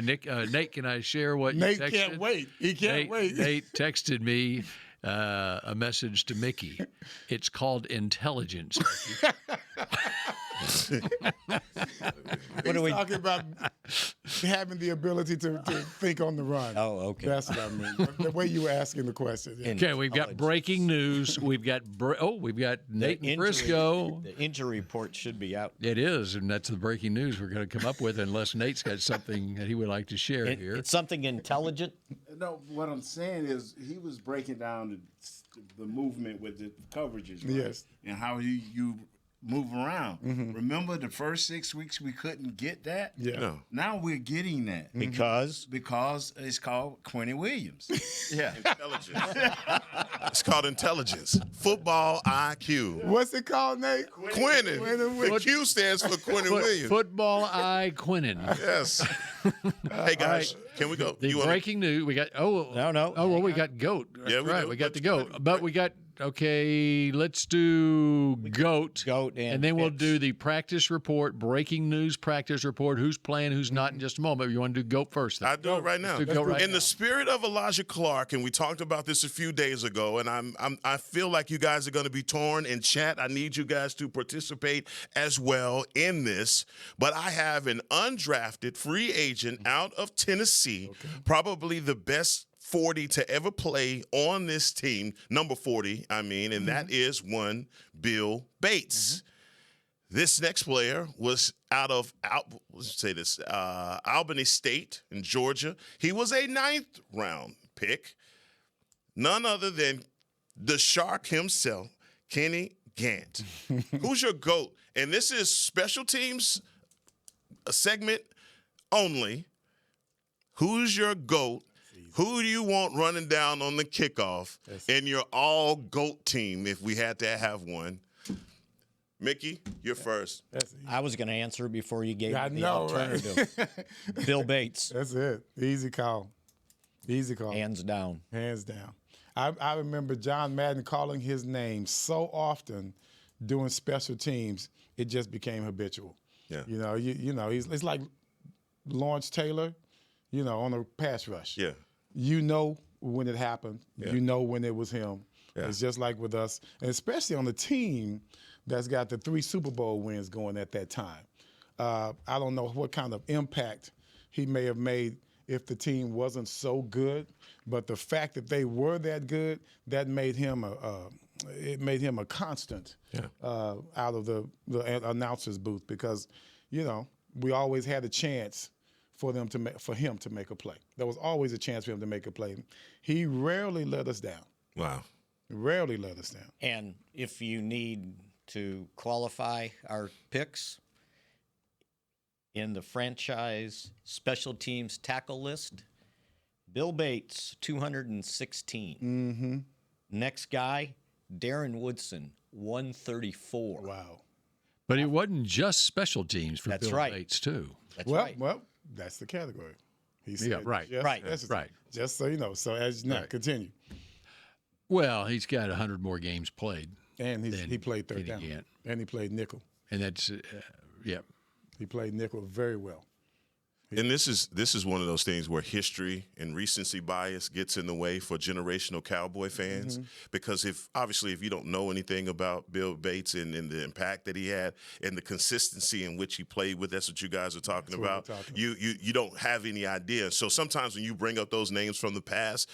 Nate, can I share what Nate you texted? can't wait. He can't wait. Nate texted me a message to Mickey. It's called intelligence. What are we talking about? Having the ability to think on the run. Oh, okay. That's what I mean. The way you were asking the question. Yeah. Okay, we've got breaking news. We've got Nate and Frisco. The injury report should be out. It is, and that's the breaking news we're going to come up with, unless Nate's got something that he would like to share here. It's something intelligent. No, what I'm saying is he was breaking down the movement with the coverages, right? Yes. And how you move around. Mm-hmm. Remember the first 6 weeks we couldn't get that? Yeah. No. Now we're getting that. Because it's called Quincy Williams. yeah. Intelligence. It's called intelligence. Football IQ. What's it called, Nate? Quinnan. The Q stands for Quinnan Williams. Football eye Quinnen. Yes. Hey, guys, can we go? The breaking news. We got we got GOAT. That's Yeah, we right. do. We got the GOAT. But we got let's do GOAT. And then we'll picks. do the practice report, breaking news practice report, who's playing, who's not in just a moment. You want to do GOAT first? Then? I do it right now. Let's do GOAT right In now. the spirit of Elijah Clark, and we talked about this a few days ago, and I feel like you guys are going to be torn in chat. I need you guys to participate as well in this. But I have an undrafted free agent out of Tennessee, probably the best 40 to ever play on this team, number 40, and that is one Bill Bates. This next player was out of Albany State in Georgia. He was a 9th round pick. None other than the Shark himself, Kenny Gant. Who's your GOAT? And this is special teams segment only. Who's your GOAT? Who do you want running down on the kickoff in your all-GOAT team if we had to have one? Mickey, you're first. I was going to answer before you gave I me the know, alternative. right? Bill Bates. That's it. Easy call. Hands down. Hands down. I remember John Madden calling his name so often doing special teams, it just became habitual. Yeah. It's like Lawrence Taylor, on a pass rush. Yeah. You know when it happened. Yeah. You know when it was him. Yeah. It's just like with us, and especially on the team that's got the 3 Super Bowl wins going at that time. I don't know what kind of impact he may have made if the team wasn't so good. But the fact that they were that good, that made him a constant out of the announcer's booth, because, you know, we always had a chance for him to make a play. There was always a chance for him to make a play. He rarely let us down. Wow. Rarely let us down. And if you need to qualify our picks in the franchise special teams tackle list, Bill Bates, 216. Mm-hmm. Next guy, Darren Woodson, 134. Wow. But it wasn't just special teams for That's Bill right. Bates, too. That's Well, right. well, that's the category. He said, Yeah, right. Right. Just so you know. So as now, Right. continue. Well, he's got 100 more games played. And than he played third down. Kenny Gant. And he played nickel. And that's, yeah. He played nickel very well. And this is one of those things where history and recency bias gets in the way for generational Cowboy fans. Because if you don't know anything about Bill Bates and the impact that he had and the consistency in which he played with, that's what you guys are talking about. You don't have any idea. So sometimes when you bring up those names from the past,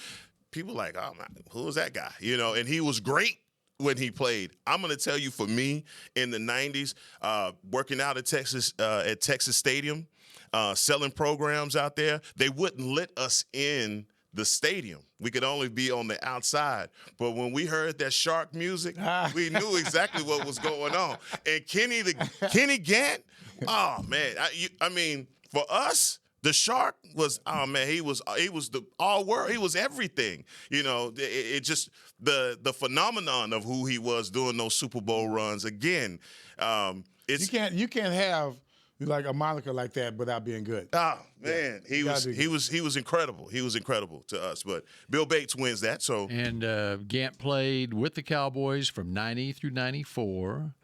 people are like, oh man, who was that guy? You know, and he was great when he played. I'm going to tell you, for me, in the 90s, working out at Texas Stadium, selling programs out there, they wouldn't let us in the stadium. We could only be on the outside. But when we heard that shark music, we knew exactly what was going on. And Kenny Gant, oh man, I mean, for us, the shark was, oh man, he was the all world. He was everything. You know, it just the phenomenon of who he was doing those Super Bowl runs. Again, it's you can't have like a moniker like that without being good. Oh man, he was incredible. He was incredible to us. But Bill Bates wins that. So And Gant played with the Cowboys from 90 through 94.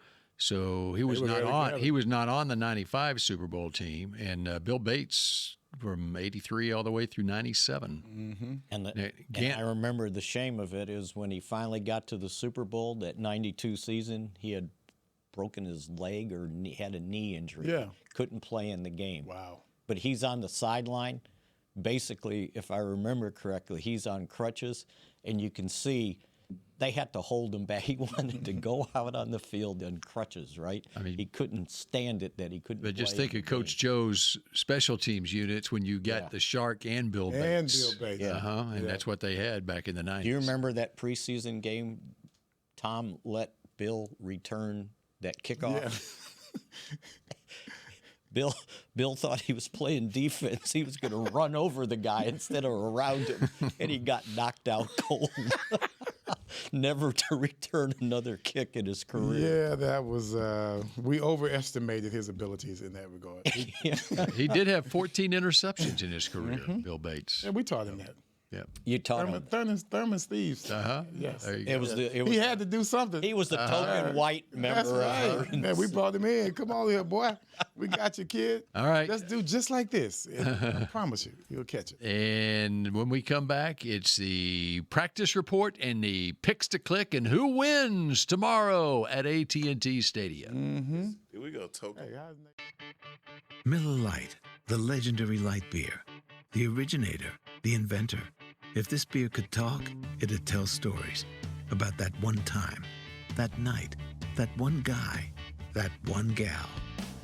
So he was not on the 95 Super Bowl team, and Bill Bates from 83 all the way through 97. And I remember the shame of it is when he finally got to the Super Bowl, that 92 season, he had broken his leg or had a knee injury. Yeah. Couldn't play in the game. Wow. But he's on the sideline. Basically, if I remember correctly, he's on crutches, and you can see they had to hold him back. He wanted to go out on the field on crutches, right? I mean, he couldn't stand it that he couldn't But just play think of Coach Joe's special teams units when you got the Shark and Bill Bates. Yeah. And that's what they had back in the 90s. Do you remember that preseason game? Tom let Bill return that kickoff. Yeah. Bill thought he was playing defense. He was going to run over the guy instead of around him, and he got knocked out cold. Never to return another kick in his career. Yeah, that was we overestimated his abilities in that regard. He did have 14 interceptions in his career, Bill Bates. Yeah, we taught him that. Yeah. You taught him. Thurman's Thieves. There Yes. you go. He had to do something. He was the token white member That's of right. Man, we brought him in. Come on here, boy. We got you, kid. All right. Let's do just like this. I promise you, you'll catch it. And when we come back, it's the practice report and the picks to click and who wins tomorrow at AT&T Stadium. Here we go, token. Hey, Miller Lite, the legendary light beer. The originator, the inventor. If this beer could talk, it'd tell stories about that one time, that night, that one guy, that one gal.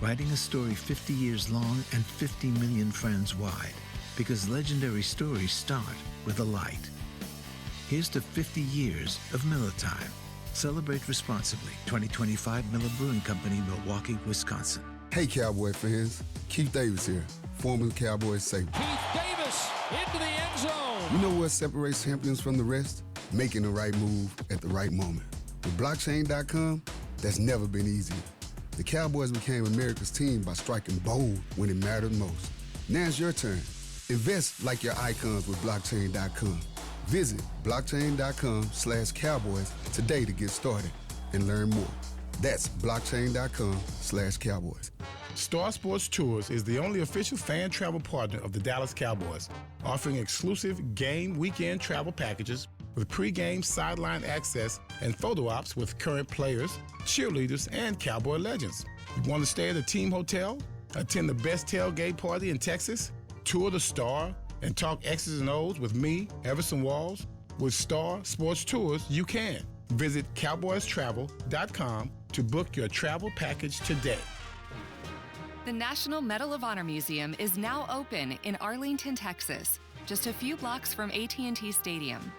Writing a story 50 years long and 50 million friends wide. Because legendary stories start with a light. Here's to 50 years of Miller Time. Celebrate responsibly. 2025 Miller Brewing Company, Milwaukee, Wisconsin. Hey, Cowboy fans. Keith Davis here, former Cowboys safety. Keith Davis into the end zone. You know what separates champions from the rest? Making the right move at the right moment. With blockchain.com, that's never been easier. The Cowboys became America's team by striking bold when it mattered most. Now it's your turn. Invest like your icons with blockchain.com. Visit blockchain.com/Cowboys today to get started and learn more. That's blockchain.com/Cowboys. Star Sports Tours is the only official fan travel partner of the Dallas Cowboys, offering exclusive game weekend travel packages with pre-game sideline access and photo ops with current players, cheerleaders, and Cowboy legends. You want to stay at a team hotel, attend the best tailgate party in Texas, tour the Star, and talk X's and O's with me, Everson Walls? With Star Sports Tours, you can. Visit cowboystravel.com to book your travel package today. The National Medal of Honor Museum is now open in Arlington, Texas, just a few blocks from AT&T Stadium.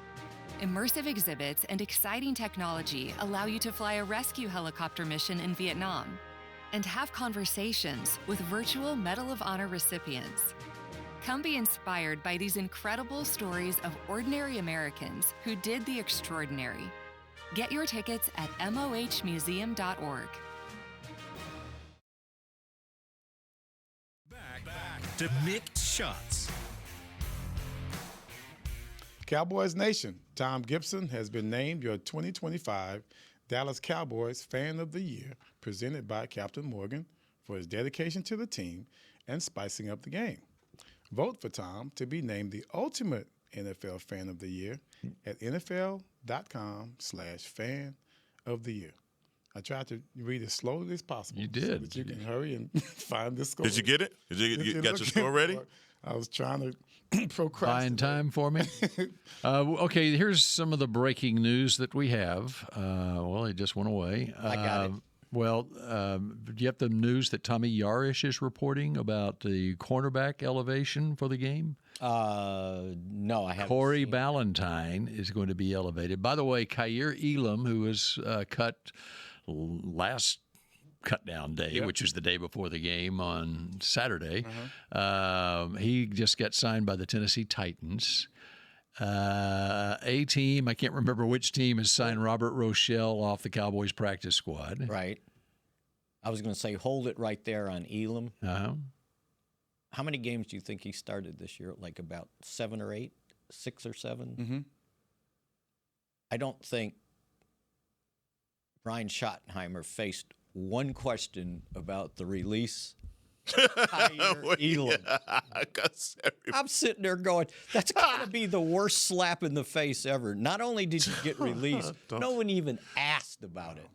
Immersive exhibits and exciting technology allow you to fly a rescue helicopter mission in Vietnam and have conversations with virtual Medal of Honor recipients. Come be inspired by these incredible stories of ordinary Americans who did the extraordinary. Get your tickets at mohmuseum.org. Back to Mick Shots. Cowboys Nation, Tom Gibson has been named your 2025 Dallas Cowboys Fan of the Year, presented by Captain Morgan for his dedication to the team and spicing up the game. Vote for Tom to be named the ultimate NFL Fan of the Year at NFL.com/Fan of the Year. I tried to read as slowly as possible. You did. So that you can hurry and find this score. Did you get it? Did you got your score ready? I was trying to procrastinate. Buying time for me. Okay, here's some of the breaking news that we have. Well, it just went away. I got it. Well, do you have the news that Tommy Yarish is reporting about the cornerback elevation for the game? No, I haven't. Corey Ballantyne is going to be elevated. By the way, Khair Elam, who was cut last cut-down day, which was the day before the game on Saturday, he just got signed by the Tennessee Titans. A team, I can't remember which team, has signed Robert Rochelle off the Cowboys practice squad. Right. I was going to say, hold it right there on Elam. How many games do you think he started this year? Like about 7 or 8? 6 or 7? I don't think Brian Schottenheimer faced one question about the release. Elam. I'm sitting there going, that's got to be the worst slap in the face ever. Not only did you get released, no one even asked about it.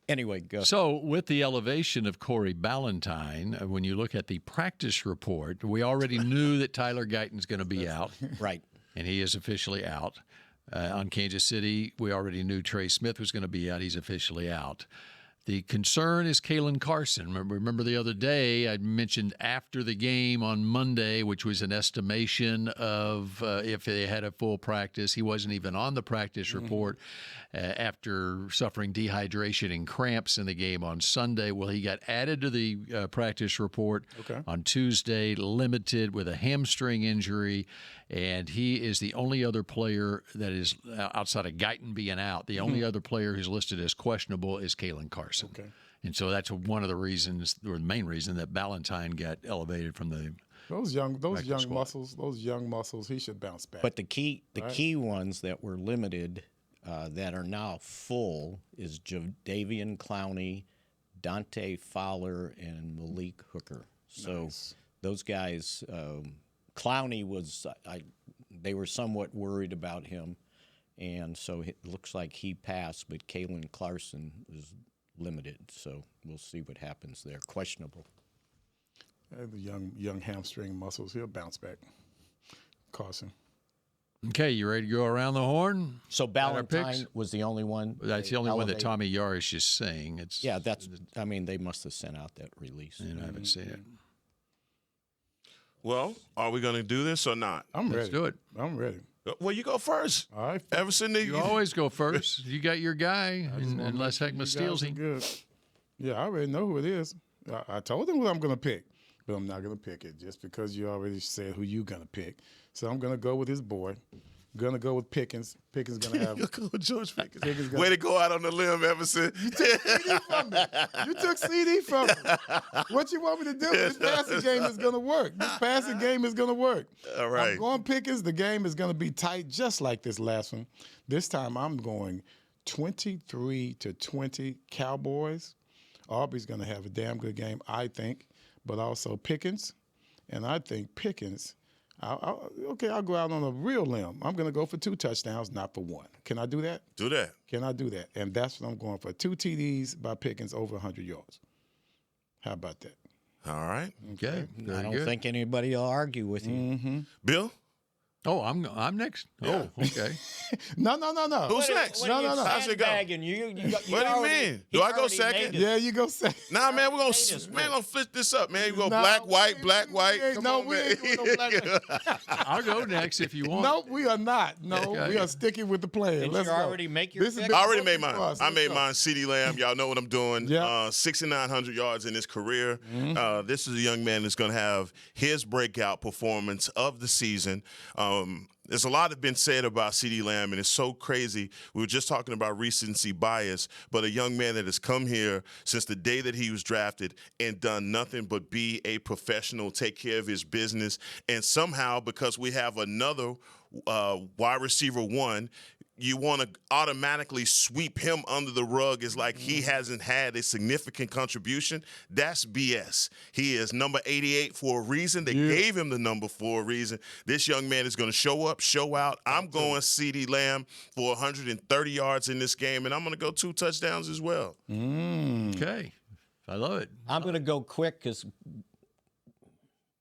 Anyway, go. So with the elevation of Corey Ballantyne, when you look at the practice report, we already knew that Tyler Guyton's going to be out. Right. And he is officially out. On Kansas City, we already knew Trey Smith was going to be out. He's officially out. The concern is Kalen Carson. Remember the other day I mentioned after the game on Monday, which was an estimation of if they had a full practice. He wasn't even on the practice report after suffering dehydration and cramps in the game on Sunday. Well, he got added to the practice report on Tuesday, limited with a hamstring injury, and he is the only other player that is outside of Guyton being out. The only other player who's listed as questionable is Kalen Carson. And so that's one of the reasons, or the main reason, that Ballantyne got elevated from the those young muscles, he should bounce back. But the key ones that were limited that are now full is Jadeveon Clowney, Dante Fowler, and Malik Hooker. So those guys, Clowney was, they were somewhat worried about him, and so it looks like he passed, but Kalen Carson is limited, so we'll see what happens there. Questionable. The young hamstring muscles, he'll bounce back. Carson. Okay, you ready to go around the horn? So Ballantyne was the only one. That's the only one that Tommy Yarish is saying. I mean, they must have sent out that release. And I haven't seen it. Well, are we going to do this or not? I'm ready. Let's do it. I'm ready. Well, you go first. All right. Everson, you always go first. You got your guy, unless Heckma steals him. Good. Yeah, I already know who it is. I told him what I'm going to pick, but I'm not going to pick it just because you already said who you going to pick. So I'm going to go with his boy. Going to go with Pickens. Pickens going to have. You'll go with George Pickens. Way to go out on the limb, Everson. You took CD from me. You took CD from me. What you want me to do? This passing game is going to work. This passing game is going to work. All right. I'm going Pickens. The game is going to be tight, just like this last one. This time I'm going 23-20 Cowboys. Aubrey's going to have a damn good game, I think, but also Pickens. And I think Pickens. I'll go out on a real limb. I'm going to go for 2 touchdowns, not for 1. Can I do that? Do that. Can I do that? And that's what I'm going for. 2 TDs by Pickens over 100 yards. How about that? All right. Okay. I Very don't good. think anybody will argue with you. Bill? Oh, I'm next. Yeah. Oh, okay. No. Who's next? No. How's it go? What What do you mean? Do I go second? Yeah, you go second. Nah, man, we're gonna flip this up, man. You go black, white. Come on, we man. ain't doing no black. I'll go next if you want. No, we are not. No, Okay. we are sticking with the plan. Did Let's you go. already make your This has pick? been I already made working mine. for us. I Let's made go. mine. CeeDee Lamb. Y'all know what I'm doing. Yeah. 6,900 yards in his career. This is a young man that's going to have his breakout performance of the season. There's a lot that's been said about CeeDee Lamb, and it's so crazy. We were just talking about recency bias, but a young man that has come here since the day that he was drafted and done nothing but be a professional, take care of his business, and somehow, because we have another wide receiver one, you want to automatically sweep him under the rug as like he hasn't had a significant contribution. That's BS. He is number 88 for a reason. They gave him the number for a reason. This young man is going to show up, show out. I'm going CeeDee Lamb for 130 yards in this game, and I'm going to go 2 touchdowns as well. Okay. I love it. I'm going to go quick because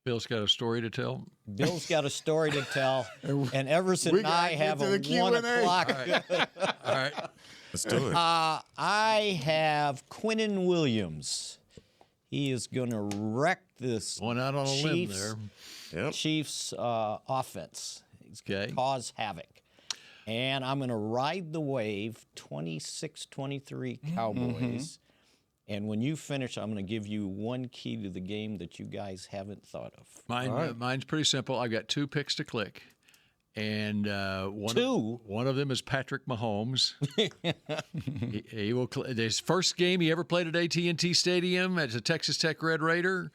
Bill's got a story to tell. Bill's got a story to tell, and Everson and I have a 1 o'clock. All right. Let's do it. I have Quinnen Williams. He is going to wreck this Going out on a limb there. Yep. Chiefs offense. He's going Okay. to cause havoc. And I'm going to ride the wave, 26-23 Cowboys. And when you finish, I'm going to give you one key to the game that you guys haven't thought of. Mine's pretty simple. I've got 2 picks to click. And one of them is Patrick Mahomes. he will. His first game he ever played at AT&T Stadium as a Texas Tech Red Raider.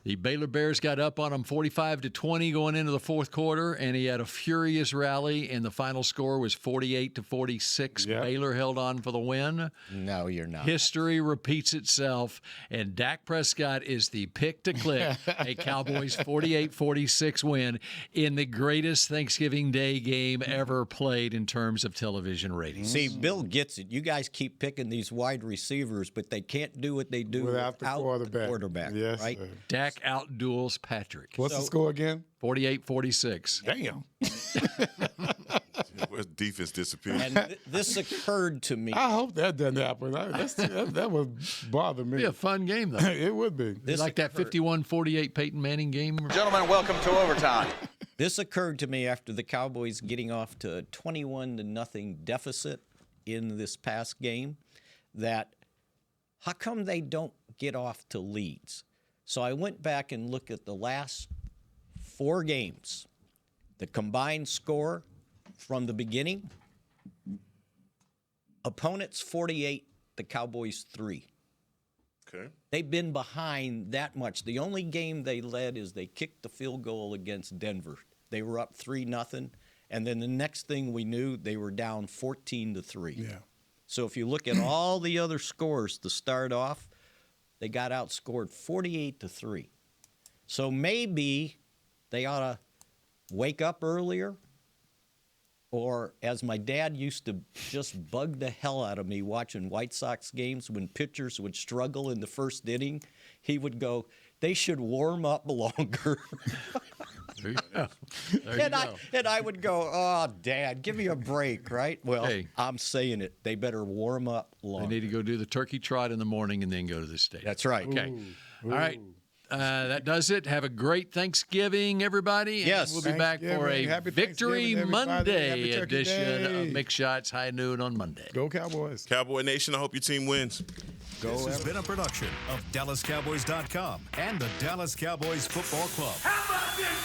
The Baylor Bears got up on him 45-20 going into the fourth quarter, and he had a furious rally, and the final score was 48-46. Yep. Baylor held on for the win. No, you're not. History repeats itself, and Dak Prescott is the pick to click. A Cowboys 48-46 win in the greatest Thanksgiving Day game ever played in terms of television ratings. See, Bill gets it. You guys keep picking these wide receivers, but they can't do what they do Without the quarterback. Yes, right? sir. Dak outduels Patrick. What's the score again? 48-46. Damn. Where's defense disappeared? And this occurred to me. I hope that doesn't happen. That would bother me. Be a fun game, though. It would be. You like that 51-48 Peyton Manning game? Gentlemen, welcome to overtime. This occurred to me after the Cowboys getting off to a 21-0 deficit in this past game, that how come they don't get off to leads? So I went back and looked at the last 4 games, the combined score from the beginning. Opponents 48, the Cowboys 3. Okay. They've been behind that much. The only game they led is they kicked the field goal against Denver. They were up 3-0, and then the next thing we knew, they were down 14-3. Yeah. So if you look at all the other scores to start off, they got outscored 48-3. So maybe they ought to wake up earlier, or as my dad used to just bug the hell out of me watching White Sox games when pitchers would struggle in the first inning, he would go, they should warm up longer. There you go. There you go. And I would go, oh, Dad, give me a break, right? Well, Hey. I'm saying it. They better warm up They longer. need to go do the turkey trot in the morning and then go to the stadium. That's right. Okay. All right. That does it. Have a great Thanksgiving, everybody. And Yes. we'll be back for Thanksgiving. a Happy Victory Thanksgiving, everybody. Monday Happy Turkey edition Day. of Mick Shots High Noon on Monday. Go Cowboys. Cowboy Nation, I hope your team wins. This has been a production of DallasCowboys.com and the Dallas Cowboys Football Club. How about this,